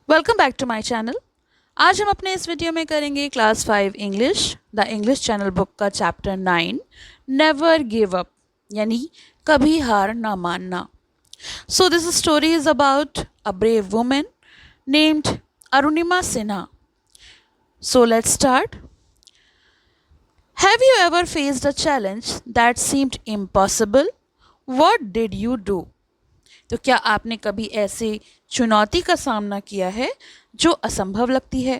Welcome back to my channel. आज हम अपने इस वीडियो में करेंगे class 5 English the English channel book का चैप्टर 9 नेवर गिव अप यानी कभी हार ना मानना। So this story is about a brave women named Arunima Sinha. So let's start. Have you ever faced a challenge that seemed impossible? What did you do? तो क्या आपने कभी ऐसे चुनौती का सामना किया है जो असंभव लगती है?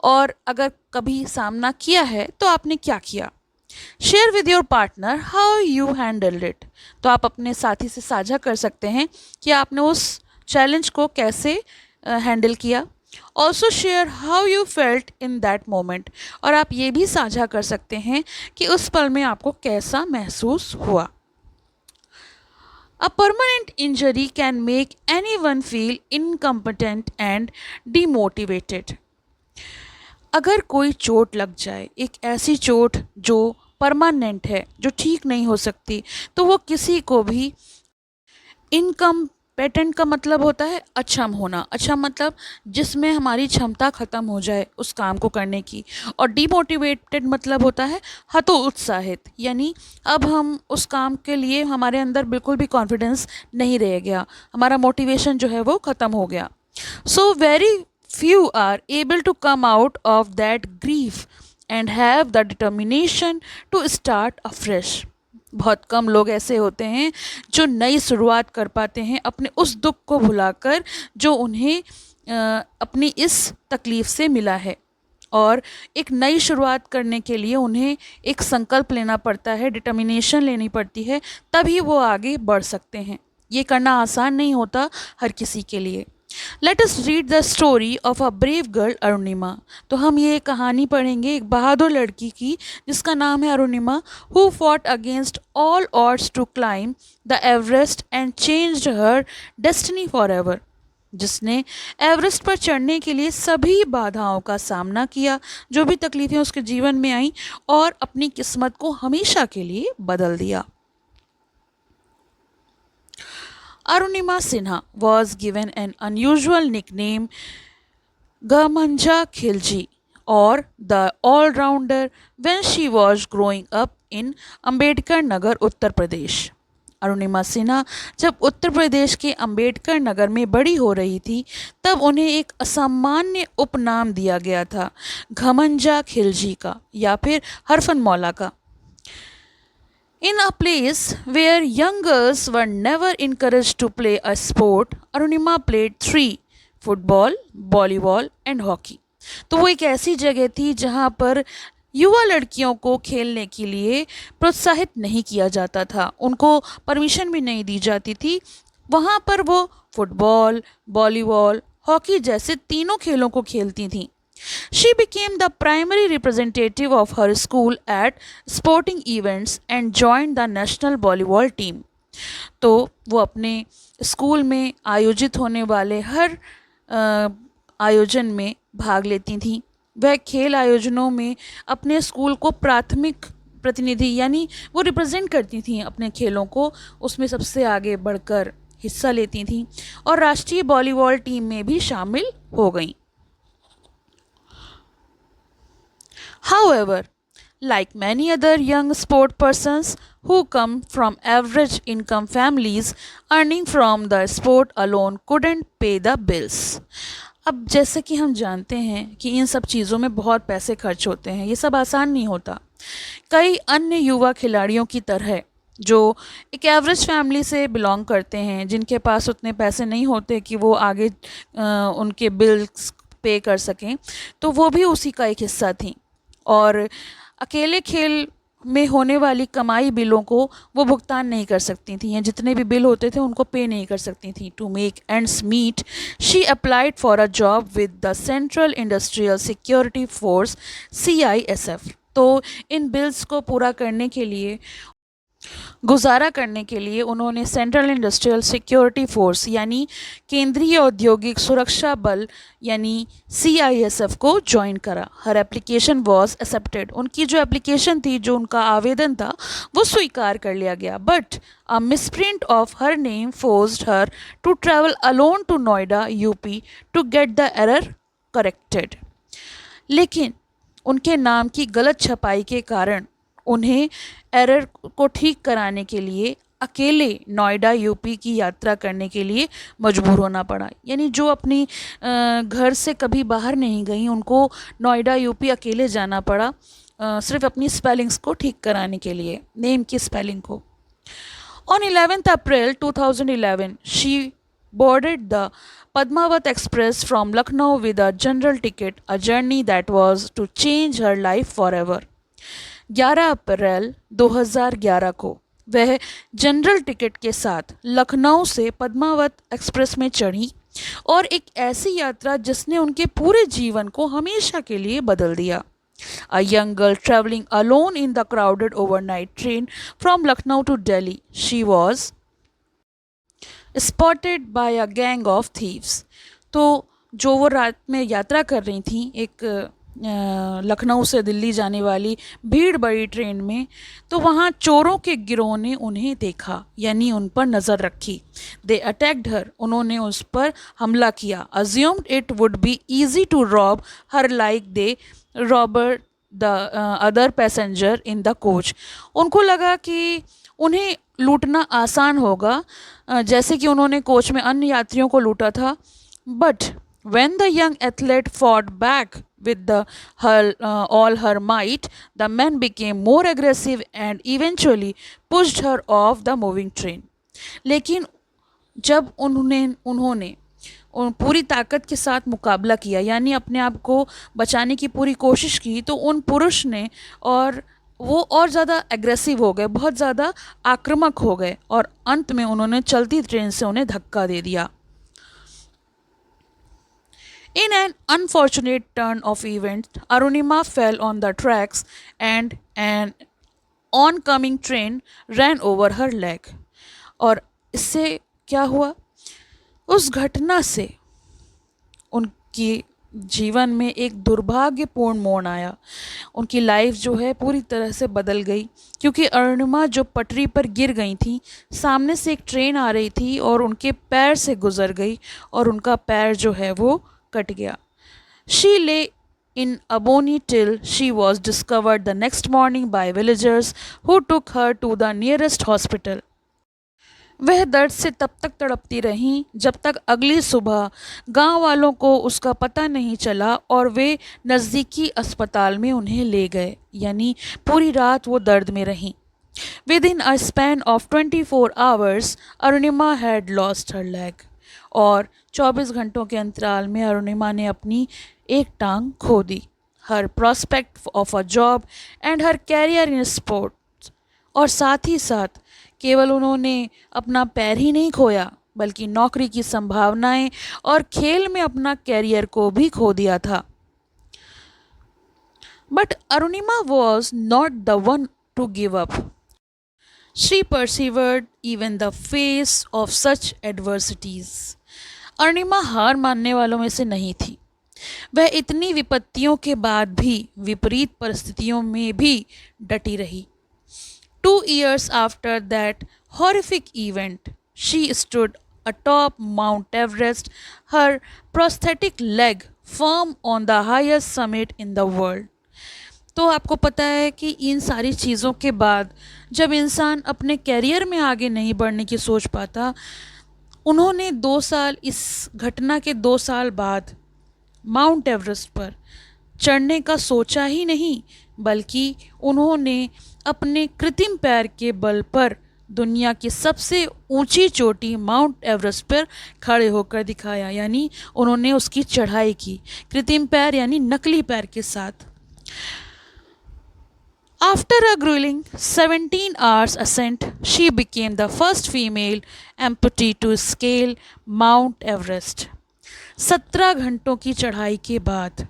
और अगर कभी सामना किया है तो आपने क्या किया? Share with your partner how you handled it. तो आप अपने साथी से साझा कर सकते हैं कि आपने उस चैलेंज को कैसे हैंडल किया। Also share how you felt in that moment. और आप ये भी साझा कर सकते हैं कि उस पल में आपको कैसा महसूस हुआ। A permanent injury can make anyone feel incompetent and demotivated. अगर कोई चोट लग जाए, एक ऐसी चोट जो परमानेंट है, जो ठीक नहीं हो सकती, तो वो किसी को भी इनकम्पेटेंट का मतलब होता है अक्षम होना। अच्छा मतलब जिसमें हमारी क्षमता ख़त्म हो जाए उस काम को करने की। और डीमोटिवेटेड मतलब होता है हतोत्साहित, यानी अब हम उस काम के लिए हमारे अंदर बिल्कुल भी कॉन्फिडेंस नहीं रह गया, हमारा मोटिवेशन जो है वो ख़त्म हो गया। So very few are able to come out of that grief and have the determination to start afresh. बहुत कम लोग ऐसे होते हैं जो नई शुरुआत कर पाते हैं अपने उस दुख को भुलाकर जो उन्हें अपनी इस तकलीफ़ से मिला है। और एक नई शुरुआत करने के लिए उन्हें एक संकल्प लेना पड़ता है, डिटर्मिनेशन लेनी पड़ती है, तभी वो आगे बढ़ सकते हैं। ये करना आसान नहीं होता हर किसी के लिए। Let us read the story of a brave girl Arunima. तो हम ये कहानी पढ़ेंगे एक बहादुर लड़की की जिसका नाम है Arunima, who fought against all odds to climb the Everest and changed her destiny forever. जिसने एवरेस्ट पर चढ़ने के लिए सभी बाधाओं का सामना किया, जो भी तकलीफ़ें उसके जीवन में आईं, और अपनी किस्मत को हमेशा के लिए बदल दिया। Arunima Sinha was given an unusual nickname Gamanja Khilji, or the all-rounder, when she was growing up in Ambedkar Nagar, Uttar Pradesh. Arunima Sinha जब उत्तर प्रदेश के अंबेडकर नगर में बड़ी हो रही थी तब उन्हें एक असामान्य उपनाम दिया गया था, घमंजा खिलजी का या फिर हरफन मौला का। In a place where young girls were never encouraged to play a sport, Arunima played three: football, volleyball and hockey. तो वो एक ऐसी जगह थी जहाँ पर युवा लड़कियों को खेलने के लिए प्रोत्साहित नहीं किया जाता था, उनको परमिशन भी नहीं दी जाती थी। वहाँ पर वो फुटबॉल, वॉलीबॉल, हॉकी जैसे तीनों खेलों को खेलती थीं। She became the primary representative of her school at sporting events and joined the national volleyball team. तो वो अपने स्कूल में आयोजित होने वाले हर आयोजन में भाग लेती थीं। वह खेल आयोजनों में अपने स्कूल को प्राथमिक प्रतिनिधि यानी वो रिप्रेजेंट करती थीं अपने खेलों को, उसमें सबसे आगे बढ़कर हिस्सा लेती थीं और राष्ट्रीय वॉलीबॉल टीम में भी शामिल हो गईं। However, like many other young sport persons who come from average income families, earning from the sport alone couldn't pay the bills. अब जैसे कि हम जानते हैं कि इन सब चीज़ों में बहुत पैसे खर्च होते हैं, ये सब आसान नहीं होता। कई अन्य युवा खिलाड़ियों की तरह जो एक एवरेज फैमिली से बिलोंग करते हैं, जिनके पास उतने पैसे नहीं होते कि वो आगे उनके बिल्स पे कर सकें, तो वो भी उसी का एक हिस्सा थी। और अकेले खेल में होने वाली कमाई बिलों को वो भुगतान नहीं कर सकती थी, या जितने भी बिल होते थे उनको पे नहीं कर सकती थी। To make ends meet she applied for a job with the central industrial security force CISF। तो इन बिल्स को पूरा करने के लिए गुजारा करने के लिए उन्होंने सेंट्रल इंडस्ट्रियल सिक्योरिटी फोर्स यानी केंद्रीय औद्योगिक सुरक्षा बल यानी CISF को ज्वाइन करा। हर एप्लीकेशन वॉज एक्सेप्टेड, उनकी जो एप्लीकेशन थी, जो उनका आवेदन था, वो स्वीकार कर लिया गया। But a misprint of her name forced her to travel alone to Noida UP to get the error corrected. लेकिन उनके नाम की गलत छपाई के कारण उन्हें एरर को ठीक कराने के लिए अकेले नोएडा UP की यात्रा करने के लिए मजबूर होना पड़ा। यानी जो अपनी घर से कभी बाहर नहीं गई, उनको नोएडा UP अकेले जाना पड़ा, सिर्फ अपनी स्पेलिंग्स को ठीक कराने के लिए, नेम की स्पेलिंग को। On 11th April 2011, she boarded the Padmavat Express from Lucknow with a general ticket, a journey that was to change her life forever. 11 अप्रैल 2011 को वह जनरल टिकट के साथ लखनऊ से पद्मावत एक्सप्रेस में चढ़ी और एक ऐसी यात्रा जिसने उनके पूरे जीवन को हमेशा के लिए बदल दिया। A young girl traveling alone in the crowded overnight train from Lucknow to Delhi, she was spotted by a gang of thieves. तो जो वो रात में यात्रा कर रही थी एक लखनऊ से दिल्ली जाने वाली भीड़ बड़ी ट्रेन में, तो वहाँ चोरों के गिरोह ने उन्हें देखा, यानी उन पर नज़र रखी। दे अटैक्ड हर, उन्होंने उस पर हमला किया। Assumed it would be easy to rob her like they robber the other passenger in the coach. उनको लगा कि उन्हें लूटना आसान होगा, जैसे कि उन्होंने कोच में अन्य यात्रियों को लूटा था। But when the young athlete fought back with all her might, the men became more aggressive and eventually pushed her off the moving train. लेकिन जब उन्होंने पूरी ताकत के साथ मुकाबला किया, यानी अपने आप को बचाने की पूरी कोशिश की, तो उन पुरुष ने वो और ज़्यादा एग्रेसिव हो गए, बहुत ज़्यादा आक्रामक हो गए और अंत में उन्होंने चलती ट्रेन से उन्हें धक्का दे दिया। In an unfortunate turn of events, Arunima fell on the tracks and an oncoming train ran over her leg. और इससे क्या हुआ? उस घटना से उनकी जीवन में एक दुर्भाग्यपूर्ण मोड़ आया। उनकी लाइफ जो है पूरी तरह से बदल गई, क्योंकि अरुणिमा जो पटरी पर गिर गई थी, सामने से एक ट्रेन आ रही थी और उनके पैर से गुजर गई और उनका पैर जो है वो कट गया। She lay in agony till she was discovered the next morning by villagers who took her to the nearest hospital. वह दर्द से तब तक तड़पती रहीं जब तक अगली सुबह गांव वालों को उसका पता नहीं चला और वे नज़दीकी अस्पताल में उन्हें ले गए, यानी पूरी रात वो दर्द में रहीं। Within a span of 24 hours, Arunima had lost her leg. और 24 घंटों के अंतराल में अरुणिमा ने अपनी एक टांग खो दी। Her prospect of a job and her career in sports, और साथ ही साथ केवल उन्होंने अपना पैर ही नहीं खोया, बल्कि नौकरी की संभावनाएं और खेल में अपना कैरियर को भी खो दिया था। But Arunima was not the one two give up. She persevered even the face of such adversities. Arunima हार मानने वालों में से नहीं थी। वह इतनी विपत्तियों के बाद भी विपरीत परिस्थितियों में भी डटी रही। 2 years after that horrific event, she stood atop Mount Everest, her prosthetic leg firm on the highest summit in the world. तो आपको पता है कि इन सारी चीज़ों के बाद जब इंसान अपने कैरियर में आगे नहीं बढ़ने की सोच पाता, उन्होंने 2 साल, इस घटना के 2 साल बाद माउंट एवरेस्ट पर चढ़ने का सोचा ही नहीं, बल्कि उन्होंने अपने कृत्रिम पैर के बल पर दुनिया की सबसे ऊंची चोटी माउंट एवरेस्ट पर खड़े होकर दिखाया, यानी उन्होंने उसकी चढ़ाई की कृत्रिम पैर यानी नकली पैर के साथ। After a grueling 17 hours ascent, she became the first female amputee to scale Mount Everest. 17 घंटों की चढ़ाई के बाद,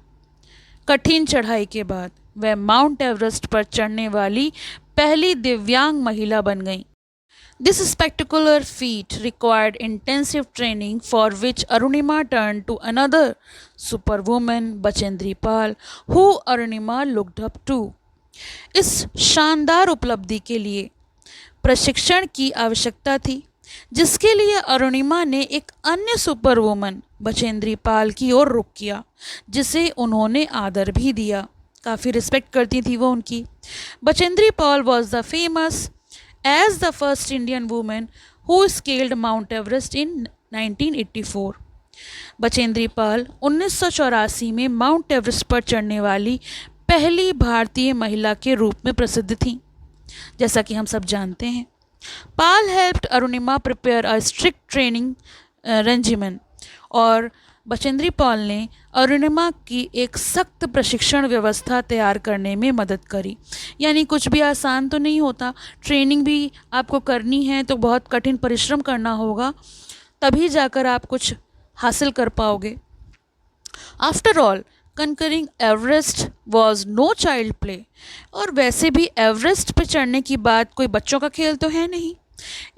कठिन चढ़ाई के बाद, वह माउंट एवरेस्ट पर चढ़ने वाली पहली दिव्यांग महिला बन गईं। This spectacular feat required intensive training for which Arunima turned to another superwoman, Bachendri Pal, who Arunima looked up to. इस शानदार उपलब्धि के लिए प्रशिक्षण की आवश्यकता थी, जिसके लिए अरुणिमा ने एक अन्य सुपर वुमन बचेंद्री पाल की ओर रुख किया, जिसे उन्होंने आदर भी दिया। काफ़ी रिस्पेक्ट करती थी वो उनकी। Bachendri Pal was the famous as the first Indian women who scaled Mount Everest in 1984। Bachendri Pal 1984 में माउंट एवरेस्ट पर चढ़ने वाली पहली भारतीय महिला के रूप में प्रसिद्ध थीं, जैसा कि हम सब जानते हैं। Pal helped Arunima prepare a strict training regiment, और बचेंद्री पाल ने अरुणिमा की एक सख्त प्रशिक्षण व्यवस्था तैयार करने में मदद करी। यानी कुछ भी आसान तो नहीं होता, ट्रेनिंग भी आपको करनी है तो बहुत कठिन परिश्रम करना होगा, तभी जाकर आप कुछ हासिल कर पाओगे। After all conquering Everest was no child play, और वैसे भी एवरेस्ट पे चढ़ने की बात कोई बच्चों का खेल तो है नहीं।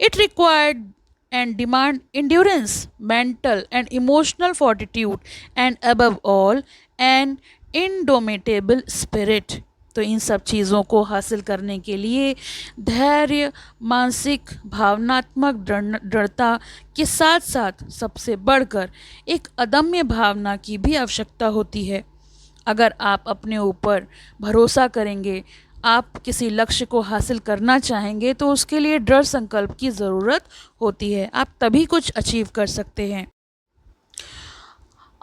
It required and demand endurance, mental and emotional fortitude, and above all an indomitable spirit। तो इन सब चीज़ों को हासिल करने के लिए धैर्य, मानसिक भावनात्मक दृढ़ता के साथ साथ सबसे बढ़कर एक अदम्य भावना की भी आवश्यकता होती है। अगर आप अपने ऊपर भरोसा करेंगे, आप किसी लक्ष्य को हासिल करना चाहेंगे, तो उसके लिए दृढ़ संकल्प की ज़रूरत होती है। आप तभी कुछ अचीव कर सकते हैं।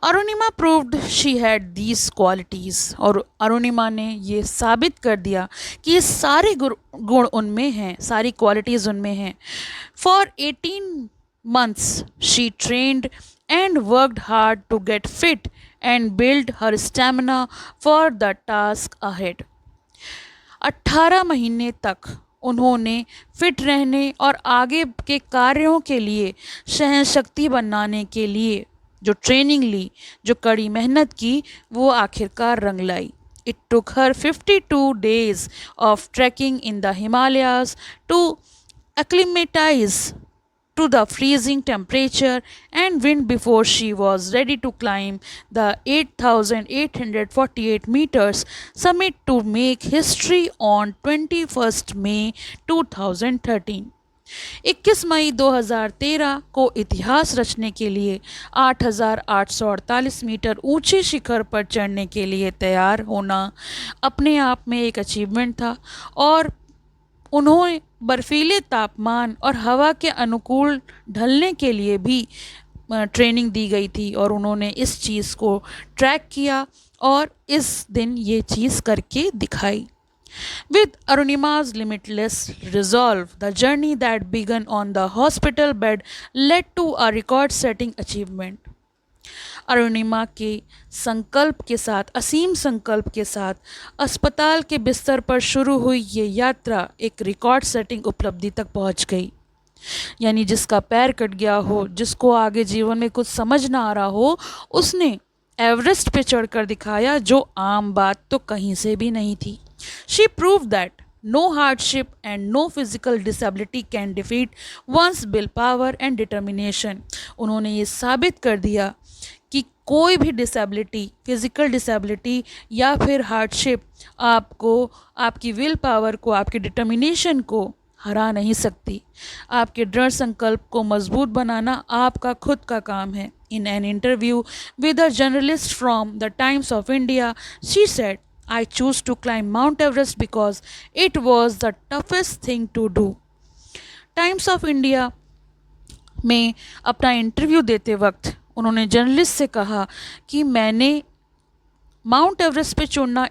Arunima proved she had these qualities, और अरुणिमा ने ये साबित कर दिया कि ये सारे गुण उनमें हैं, सारी क्वालिटीज़ उनमें हैं। For 18 months she trained and worked hard to get fit and build her stamina for the task ahead. 18 महीने तक उन्होंने फिट रहने और आगे के कार्यों के लिए सहनशक्ति बनाने के लिए जो ट्रेनिंग ली, जो कड़ी मेहनत की, वो आखिरकार रंग लाई। It took her 52 days of trekking in the Himalayas to acclimatize to the freezing temperature and wind before she was ready to climb the 8,848 meters summit to make history on 21st May 2013। 21 मई 2013 को इतिहास रचने के लिए 8,848 metre ऊंचे शिखर पर चढ़ने के लिए तैयार होना अपने आप में एक अचीवमेंट था, और उन्होंने बर्फीले तापमान और हवा के अनुकूल ढलने के लिए भी ट्रेनिंग दी गई थी, और उन्होंने इस चीज़ को ट्रैक किया और इस दिन ये चीज़ करके दिखाई। With Arunima's limitless resolve, the journey that began on the hospital bed led to a record-setting achievement। Arunima के संकल्प के साथ, असीम संकल्प के साथ अस्पताल के बिस्तर पर शुरू हुई ये यात्रा एक रिकॉर्ड सेटिंग उपलब्धि तक पहुंच गई। यानी जिसका पैर कट गया हो, जिसको आगे जीवन में कुछ समझ ना आ रहा हो, उसने एवरेस्ट पे चढ़कर दिखाया, जो आम बात तो कहीं से भी नहीं थी। She proved that no hardship and no physical disability can defeat one's willpower and determination। उन्होंने ये साबित कर दिया कि कोई भी डिसेबिलिटी, फिज़िकल डिसेबिलिटी या फिर हार्डशिप आपको, आपकी विल पावर को, आपकी डिटर्मिनेशन को हरा नहीं सकती। आपके दृढ़ संकल्प को मजबूत बनाना आपका खुद का काम है। In an interview with a journalist from the Times of India, she said, I choose to climb Mount Everest because it was the toughest thing to do। Times of India में अपना इंटरव्यू देते वक्त उन्होंने journalist से कहा कि मैंने mount Everest पे चढ़ना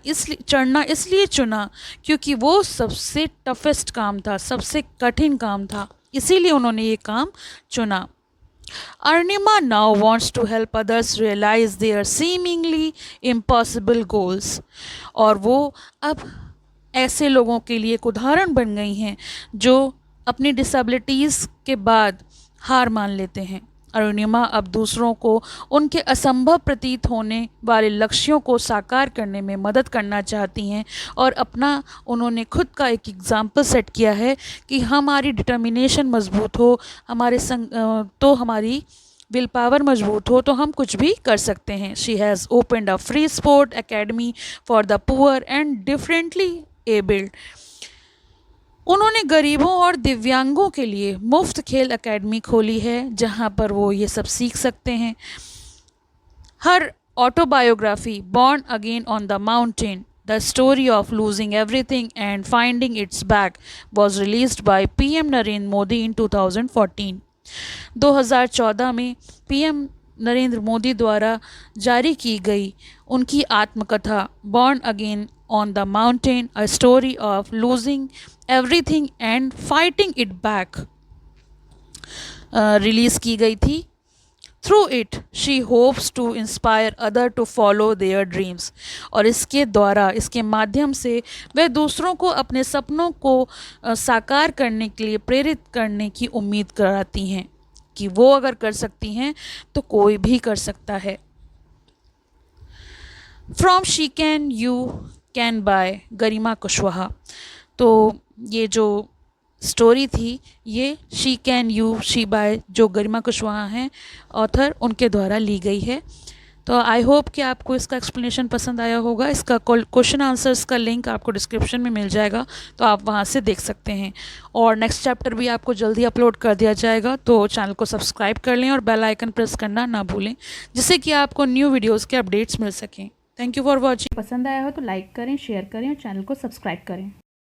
इसलिए चुना क्योंकि वो सबसे टफेस्ट काम था, सबसे कठिन काम था, इसीलिए उन्होंने ये काम चुना। Arunima now wants to help others realize their seemingly impossible goals, और वो अब ऐसे लोगों के लिए एक उदाहरण बन गई हैं जो अपनी डिसेबिलिटीज़ के बाद हार मान लेते हैं। अरुणिमा अब दूसरों को उनके असंभव प्रतीत होने वाले लक्ष्यों को साकार करने में मदद करना चाहती हैं और अपना उन्होंने खुद का एक एग्जाम्पल सेट किया है कि हमारी डिटर्मिनेशन मजबूत हो, तो हमारी विल पावर मजबूत हो तो हम कुछ भी कर सकते हैं। She has opened a free sport academy for the poor and differently abled. उन्होंने गरीबों और दिव्यांगों के लिए मुफ्त खेल एकेडमी खोली है जहां पर वो ये सब सीख सकते हैं। Her autobiography born again on the mountain the story of losing everything and finding its back was released by PM Narendra Modi in 2014। 2014 में पीएम नरेंद्र मोदी द्वारा जारी की गई उनकी आत्मकथा born again on the mountain a story of losing everything and fighting it back release की गई थी। Through it she hopes to inspire other to follow their dreams. और इसके द्वारा, इसके माध्यम से वह दूसरों को अपने सपनों को साकार करने के लिए प्रेरित करने की उम्मीद कराती हैं कि वो अगर कर सकती हैं तो कोई भी कर सकता है। From she can you can by Garima Kushwaha. तो ये जो स्टोरी थी ये she can you she by जो गरिमा कुशवाहा हैं ऑथर, उनके द्वारा ली गई है। तो आई होप कि आपको इसका एक्सप्लेनेशन पसंद आया होगा। इसका क्वेश्चन आंसर्स का लिंक आपको डिस्क्रिप्शन में मिल जाएगा, तो आप वहाँ से देख सकते हैं। और नेक्स्ट चैप्टर भी आपको जल्दी अपलोड कर दिया जाएगा, तो चैनल को सब्सक्राइब कर लें और बेल आइकन प्रेस करना ना भूलें, जिससे कि आपको न्यू वीडियोज़ के अपडेट्स मिल सकें। Thank you for watching. पसंद आया हो तो लाइक करें, शेयर करें और चैनल को सब्सक्राइब करें।